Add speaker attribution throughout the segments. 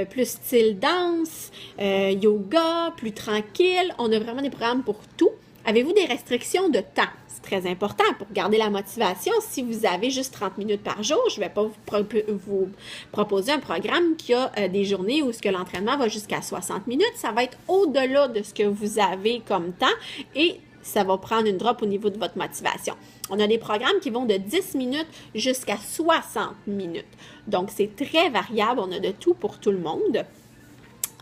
Speaker 1: plus style danse, yoga, plus tranquille. On a vraiment des programmes pour tout. Avez-vous des restrictions de temps? C'est très important pour garder la motivation. Si vous avez juste 30 minutes par jour, je ne vais pas vous proposer un programme qui a des journées où ce que l'entraînement va jusqu'à 60 minutes. Ça va être au-delà de ce que vous avez comme temps et ça va prendre une drop au niveau de votre motivation. On a des programmes qui vont de 10 minutes jusqu'à 60 minutes. Donc, c'est très variable. On a de tout pour tout le monde.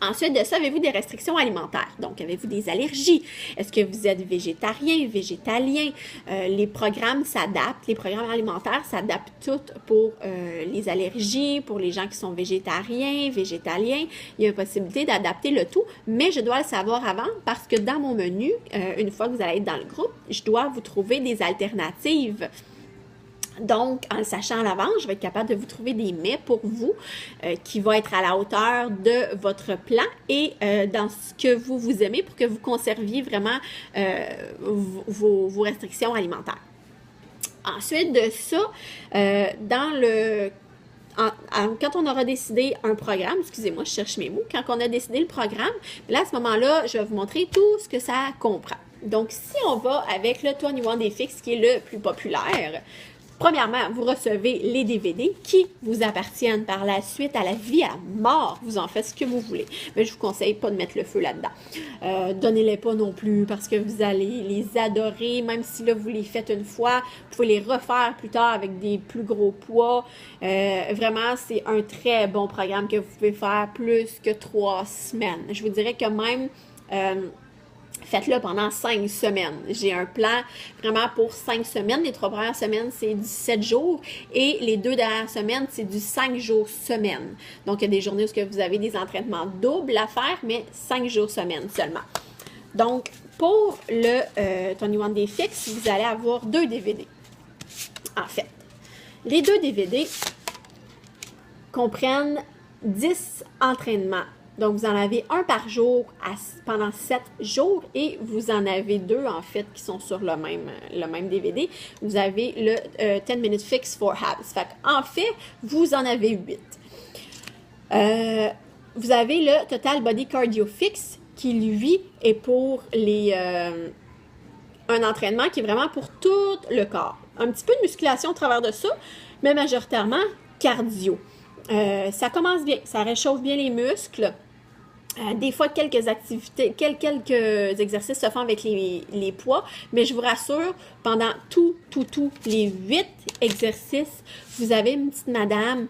Speaker 1: Ensuite de ça, avez-vous des restrictions alimentaires? Donc, avez-vous des allergies? Est-ce que vous êtes végétarien, végétalien? Les programmes s'adaptent. Les programmes alimentaires s'adaptent tous pour les allergies, pour les gens qui sont végétariens, végétaliens. Il y a une possibilité d'adapter le tout, mais je dois le savoir avant parce que dans mon menu, une fois que vous allez être dans le groupe, je dois vous trouver des alternatives. Donc, en le sachant à l'avance, je vais être capable de vous trouver des mets pour vous qui vont être à la hauteur de votre plan et dans ce que vous aimez pour que vous conserviez vraiment vos restrictions alimentaires. Ensuite de ça, quand on aura décidé un programme, excusez-moi, je cherche mes mots, quand on a décidé le programme, là, à ce moment-là, je vais vous montrer tout ce que ça comprend. Donc, si on va avec le 21 Day Fix, qui est le plus populaire, premièrement, vous recevez les DVD qui vous appartiennent par la suite à la vie, à la mort. Vous en faites ce que vous voulez. Mais je ne vous conseille pas de mettre le feu là-dedans. Donnez-les pas non plus parce que vous allez les adorer. Même si là, vous les faites une fois, vous pouvez les refaire plus tard avec des plus gros poids. Vraiment, c'est un très bon programme que vous pouvez faire plus que 3 semaines. Je vous dirais que même... faites-le pendant 5 semaines. J'ai un plan vraiment pour 5 semaines. Les 3 premières semaines, c'est du 7 jours et les 2 dernières semaines, c'est du 5 jours semaine. Donc, il y a des journées où vous avez des entraînements doubles à faire, mais 5 jours semaine seulement. Donc, pour le 21 Day Fix, vous allez avoir 2 DVD. En fait, les 2 DVD comprennent 10 entraînements. Donc, vous en avez un par jour pendant 7 jours et vous en avez 2, en fait, qui sont sur le même DVD. Vous avez le 10 Minute Fix for Abs. Fait en fait, vous en avez 8. Vous avez le Total Body Cardio Fix qui, lui, est pour un entraînement qui est vraiment pour tout le corps. Un petit peu de musculation au travers de ça, mais majoritairement cardio. Ça commence bien, ça réchauffe bien les muscles. Des fois, quelques exercices se font avec les poids, mais je vous rassure, pendant tous les 8 exercices, vous avez une petite madame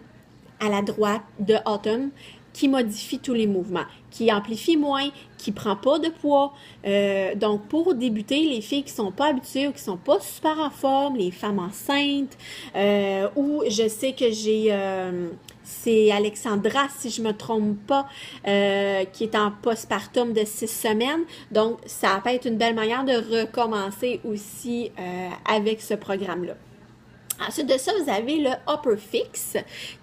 Speaker 1: à la droite de Autumn qui modifie tous les mouvements, qui amplifie moins, qui prend pas de poids. Donc, pour débuter, les filles qui sont pas habituées ou qui sont pas super en forme, les femmes enceintes, ou je sais que j'ai... c'est Alexandra, si je ne me trompe pas, qui est en postpartum de 6 semaines. Donc, ça peut être une belle manière de recommencer aussi avec ce programme-là. Ensuite de ça, vous avez le Upper Fix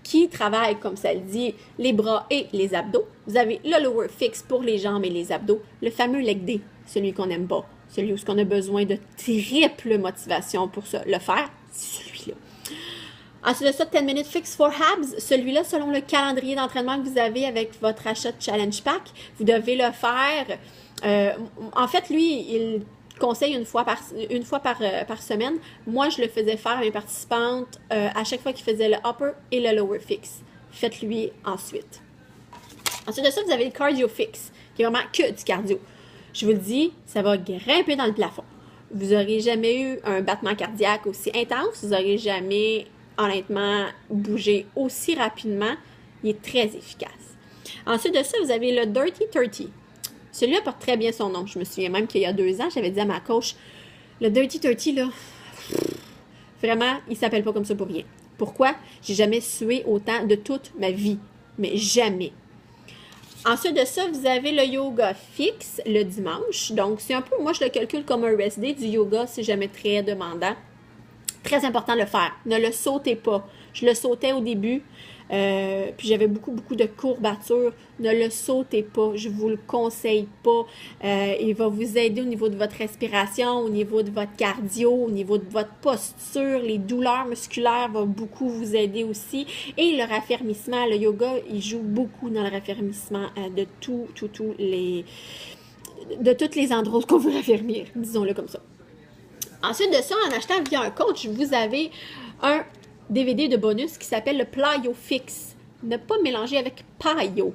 Speaker 1: qui travaille, comme ça le dit, les bras et les abdos. Vous avez le Lower Fix pour les jambes et les abdos. Le fameux Leg Day, celui qu'on n'aime pas, celui où on a besoin de triple motivation pour le faire, c'est celui-là. Ensuite de ça, 10 Minute Fix for Abs. Celui-là, selon le calendrier d'entraînement que vous avez avec votre achat de Challenge Pack, vous devez le faire. En fait, lui, il conseille une fois par semaine. Moi, je le faisais faire à mes participantes à chaque fois qu'ils faisaient le Upper et le Lower Fix. Faites-lui ensuite. Ensuite de ça, vous avez le Cardio Fix, qui est vraiment que du cardio. Je vous le dis, ça va grimper dans le plafond. Vous n'aurez jamais eu un battement cardiaque aussi intense. Vous n'aurez jamais... honnêtement, bouger aussi rapidement, il est très efficace. Ensuite de ça, vous avez le Dirty 30. Celui-là porte très bien son nom. Je me souviens même qu'il y a 2 ans, j'avais dit à ma coach, le Dirty 30, là, vraiment, il s'appelle pas comme ça pour rien. Pourquoi? J'ai jamais sué autant de toute ma vie. Mais jamais. Ensuite de ça, vous avez le Yoga Fix le dimanche. Donc, c'est un peu, moi, je le calcule comme un rest day du yoga, c'est jamais très demandant. Très important de le faire. Ne le sautez pas. Je le sautais au début. puis j'avais beaucoup de courbatures. Ne le sautez pas, je vous le conseille pas. Il va vous aider au niveau de votre respiration, au niveau de votre cardio, au niveau de votre posture. Les douleurs musculaires vont beaucoup vous aider aussi. Et le raffermissement, le yoga, il joue beaucoup dans le raffermissement de toutes les endroits qu'on veut raffermir, disons-le comme ça. Ensuite de ça, en achetant via un coach, vous avez un DVD de bonus qui s'appelle le Plyo Fix. Ne pas mélanger avec Payo.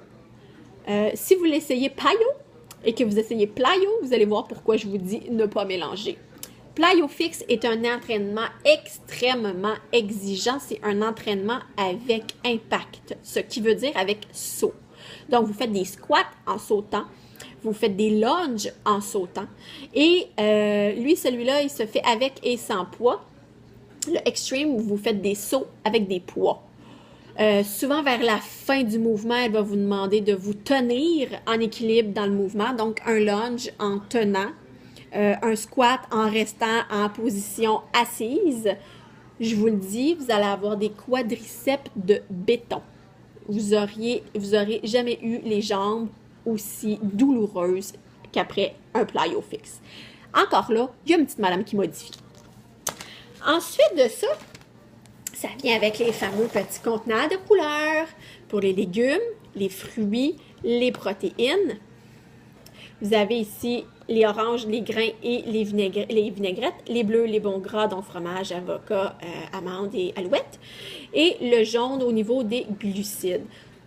Speaker 1: Si vous l'essayez Payo et que vous essayez Plyo, vous allez voir pourquoi je vous dis ne pas mélanger. Plyo Fix est un entraînement extrêmement exigeant. C'est un entraînement avec impact, ce qui veut dire avec saut. Donc, vous faites des squats en sautant. Vous faites des lunges en sautant. Et celui-là, il se fait avec et sans poids. Le Extreme, vous faites des sauts avec des poids. Souvent, vers la fin du mouvement, elle va vous demander de vous tenir en équilibre dans le mouvement. Donc, un lunge en tenant, un squat en restant en position assise. Je vous le dis, vous allez avoir des quadriceps de béton. Vous aurez jamais eu les jambes aussi douloureuse qu'après un Plyo Fix. Encore là, il y a une petite madame qui modifie. Ensuite de ça, ça vient avec les fameux petits contenants de couleurs pour les légumes, les fruits, les protéines. Vous avez ici les oranges, les grains et les vinaigrettes, les bleus, les bons gras, donc fromage, avocat, amandes et alouettes, et le jaune au niveau des glucides.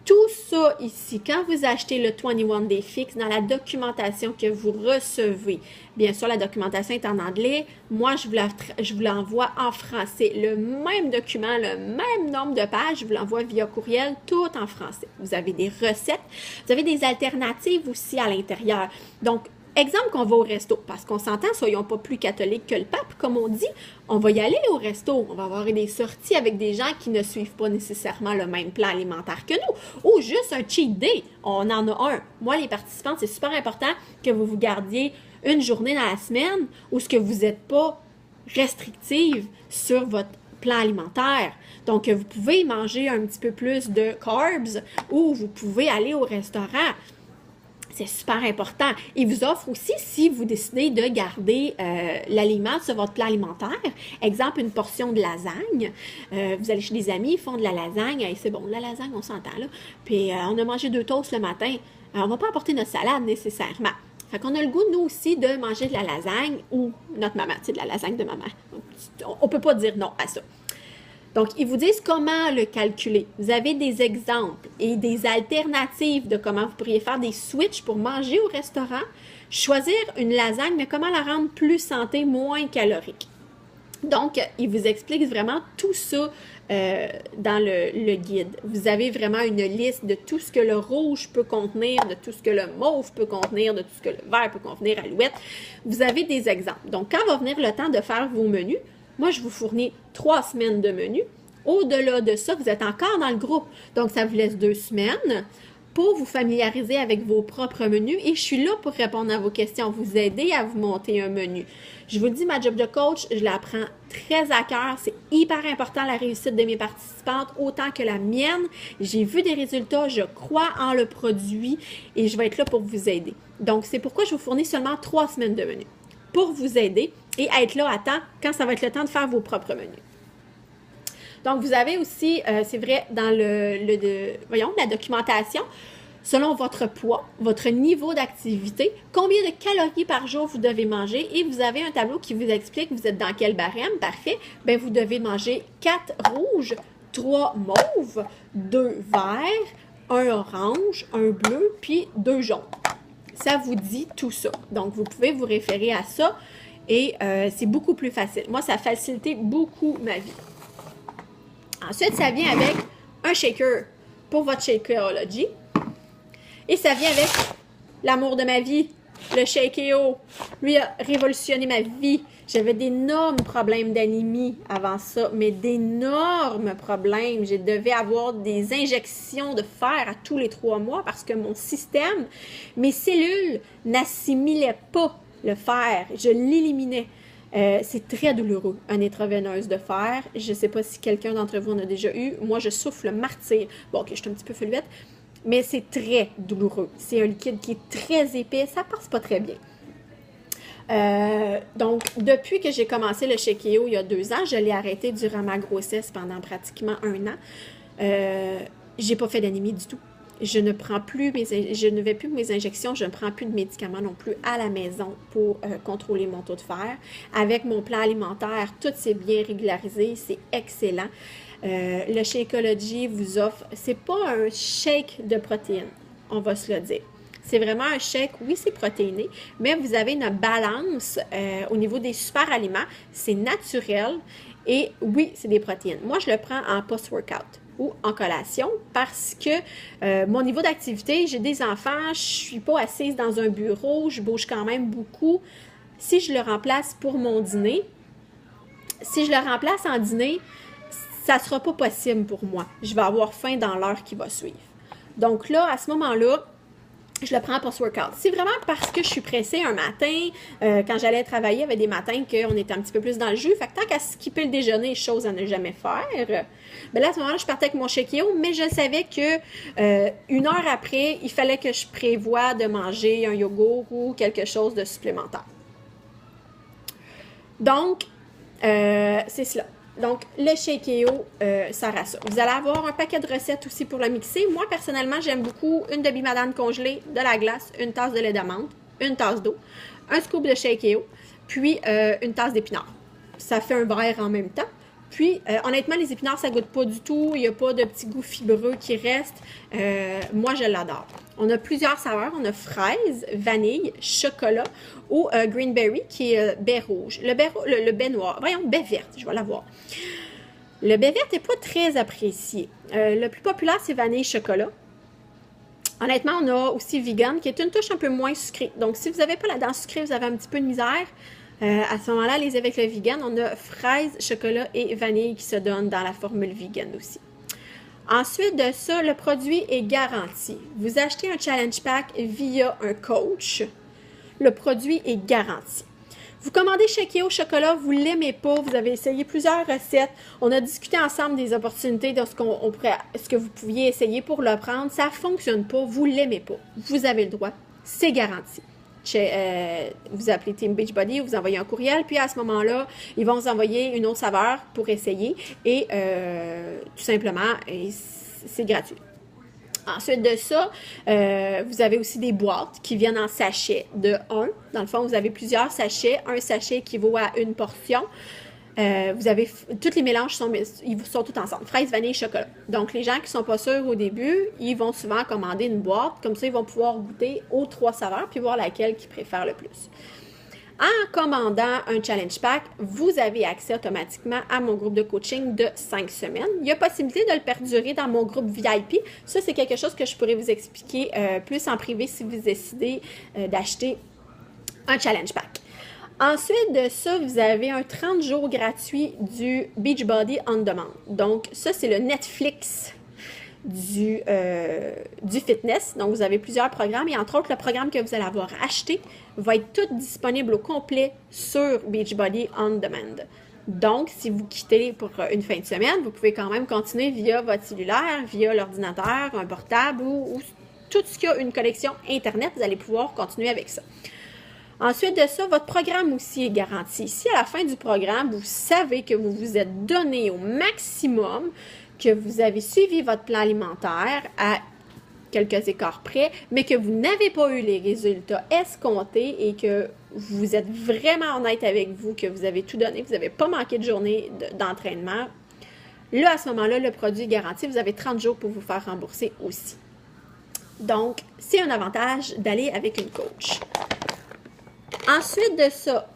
Speaker 1: Tout ça ici, quand vous achetez le 21 Day Fix, dans la documentation que vous recevez, bien sûr, la documentation est en anglais. Moi, je vous l'envoie en français. Le même document, le même nombre de pages, je vous l'envoie via courriel, tout en français. Vous avez des recettes, vous avez des alternatives aussi à l'intérieur. Donc, exemple qu'on va au resto, parce qu'on s'entend, soyons pas plus catholiques que le pape, comme on dit, on va y aller au resto, on va avoir des sorties avec des gens qui ne suivent pas nécessairement le même plan alimentaire que nous, ou juste un cheat day, on en a un. Moi, les participants, c'est super important que vous vous gardiez une journée dans la semaine où ce que vous n'êtes pas restrictive sur votre plan alimentaire. Donc, vous pouvez manger un petit peu plus de carbs ou vous pouvez aller au restaurant. C'est super important. Il vous offre aussi, si vous décidez de garder l'aliment sur votre plan alimentaire, exemple, une portion de lasagne. Vous allez chez des amis, ils font de la lasagne. Et c'est bon, la lasagne, on s'entend là. Puis, on a mangé 2 toasts le matin. On ne va pas apporter notre salade nécessairement. Fait qu'on a le goût, nous aussi, de manger de la lasagne ou notre maman, tu sais, de la lasagne de maman. On ne peut pas dire non à ça. Donc, ils vous disent comment le calculer. Vous avez des exemples et des alternatives de comment vous pourriez faire des switches pour manger au restaurant, choisir une lasagne, mais comment la rendre plus santé, moins calorique. Donc, ils vous expliquent vraiment tout ça dans le guide. Vous avez vraiment une liste de tout ce que le rouge peut contenir, de tout ce que le mauve peut contenir, de tout ce que le vert peut contenir, alouette. Vous avez des exemples. Donc, quand va venir le temps de faire vos menus, moi, je vous fournis 3 semaines de menu. Au-delà de ça, vous êtes encore dans le groupe. Donc, ça vous laisse 2 semaines pour vous familiariser avec vos propres menus. Et je suis là pour répondre à vos questions, vous aider à vous monter un menu. Je vous le dis, ma job de coach, je la prends très à cœur. C'est hyper important la réussite de mes participantes, autant que la mienne. J'ai vu des résultats, je crois en le produit et je vais être là pour vous aider. Donc, c'est pourquoi je vous fournis seulement 3 semaines de menu pour vous aider et être là à temps quand ça va être le temps de faire vos propres menus. Donc, vous avez aussi, c'est vrai, dans la documentation, selon votre poids, votre niveau d'activité, combien de calories par jour vous devez manger et vous avez un tableau qui vous explique vous êtes dans quel barème, parfait, bien vous devez manger 4 rouges, 3 mauves, 2 verts, 1 orange, 1 bleu, puis 2 jaunes. Ça vous dit tout ça. Donc, vous pouvez vous référer à ça et c'est beaucoup plus facile. Moi, ça a facilité beaucoup ma vie. Ensuite, ça vient avec un shaker pour votre Shakeology. Et ça vient avec l'amour de ma vie, le Shakeo. Lui a révolutionné ma vie. J'avais d'énormes problèmes d'anémie avant ça, mais d'énormes problèmes. Je devais avoir des injections de fer à tous les 3 mois parce que mon système, mes cellules n'assimilaient pas le fer. Je l'éliminais. C'est très douloureux, une intraveineuse de fer. Je ne sais pas si quelqu'un d'entre vous en a déjà eu. Moi, je souffre le martyre. Bon, ok, je suis un petit peu fluette, mais c'est très douloureux. C'est un liquide qui est très épais, ça passe pas très bien. Donc, depuis que j'ai commencé le Shake-EO il y a 2 ans, je l'ai arrêté durant ma grossesse pendant pratiquement 1 an. J'ai pas fait d'anémie du tout. Je ne vais plus mes injections, je ne prends plus de médicaments non plus à la maison pour contrôler mon taux de fer. Avec mon plan alimentaire, tout s'est bien régularisé, c'est excellent. Le Shakeology vous offre, c'est pas un shake de protéines, on va se le dire. C'est vraiment un shake, oui, c'est protéiné, mais vous avez une balance au niveau des super aliments. C'est naturel et oui, c'est des protéines. Moi, je le prends en post-workout ou en collation parce que mon niveau d'activité, j'ai des enfants, je ne suis pas assise dans un bureau, je bouge quand même beaucoup. Si je le remplace pour mon dîner, si je le remplace en dîner, ça ne sera pas possible pour moi. Je vais avoir faim dans l'heure qui va suivre. Donc là, à ce moment-là, je le prends en post-workout. C'est vraiment parce que je suis pressée un matin, quand j'allais travailler, il y avait des matins qu'on était un petit peu plus dans le jus. Fait que tant qu'à skipper le déjeuner, chose à ne jamais faire, ben là, à ce moment-là, je partais avec mon Shake-EO, mais je savais que 1 heure après, il fallait que je prévoie de manger un yogourt ou quelque chose de supplémentaire. Donc, c'est cela. Donc, le Shake-EO, ça rassure. Vous allez avoir un paquet de recettes aussi pour le mixer. Moi, personnellement, j'aime beaucoup une demi-madame congelée, de la glace, une tasse de lait d'amande, une tasse d'eau, un scoop de Shake-EO, puis une tasse d'épinards. Ça fait un verre en même temps. Puis, honnêtement, les épinards, ça goûte pas du tout. Il n'y a pas de petits goûts fibreux qui restent. Moi, je l'adore. On a plusieurs saveurs. On a fraise, vanille, chocolat ou greenberry qui est baie rouge. Le baie noir. Voyons, baie verte. Je vais l'avoir. Le baie verte n'est pas très apprécié. Le plus populaire, c'est vanille, chocolat. Honnêtement, on a aussi vegan qui est une touche un peu moins sucrée. Donc, si vous n'avez pas la dent sucrée, vous avez un petit peu de misère. À ce moment-là, les avec le vegan, on a fraise, chocolat et vanille qui se donnent dans la formule vegan aussi. Ensuite de ça, le produit est garanti. Vous achetez un challenge pack via un coach, le produit est garanti. Vous commandez Shake-EO chocolat, vous ne l'aimez pas, vous avez essayé plusieurs recettes, on a discuté ensemble des opportunités de ce que vous pouviez essayer pour le prendre, ça ne fonctionne pas, vous ne l'aimez pas, vous avez le droit, c'est garanti. Vous appelez Team Beachbody, vous envoyez un courriel, puis à ce moment-là, ils vont vous envoyer une autre saveur pour essayer et tout simplement, c'est gratuit. Ensuite de ça, vous avez aussi des boîtes qui viennent en sachet de 1. Dans le fond, vous avez plusieurs sachets. Un sachet équivaut à une portion. Vous avez tous les mélanges ils sont tous ensemble, fraise, vanille, chocolat. Donc, les gens qui ne sont pas sûrs au début, ils vont souvent commander une boîte. Comme ça, ils vont pouvoir goûter aux 3 saveurs puis voir laquelle qu'ils préfèrent le plus. En commandant un challenge pack, vous avez accès automatiquement à mon groupe de coaching de 5 semaines. Il y a possibilité de le perdurer dans mon groupe VIP. Ça, c'est quelque chose que je pourrais vous expliquer plus en privé si vous décidez d'acheter un challenge pack. Ensuite de ça, vous avez un 30 jours gratuit du Beachbody On Demand. Donc, ça, c'est le Netflix du fitness. Donc, vous avez plusieurs programmes et entre autres, le programme que vous allez avoir acheté va être tout disponible au complet sur Beachbody On Demand. Donc, si vous quittez pour une fin de semaine, vous pouvez quand même continuer via votre cellulaire, via l'ordinateur, un portable ou tout ce qui a une connexion Internet, vous allez pouvoir continuer avec ça. Ensuite de ça, votre programme aussi est garanti. Si à la fin du programme, vous savez que vous vous êtes donné au maximum, que vous avez suivi votre plan alimentaire à quelques écarts près, mais que vous n'avez pas eu les résultats escomptés et que vous êtes vraiment honnête avec vous, que vous avez tout donné, vous n'avez pas manqué de journée d'entraînement, là, à ce moment-là, le produit est garanti. Vous avez 30 jours pour vous faire rembourser aussi. Donc, c'est un avantage d'aller avec une coach. Ensuite de ça,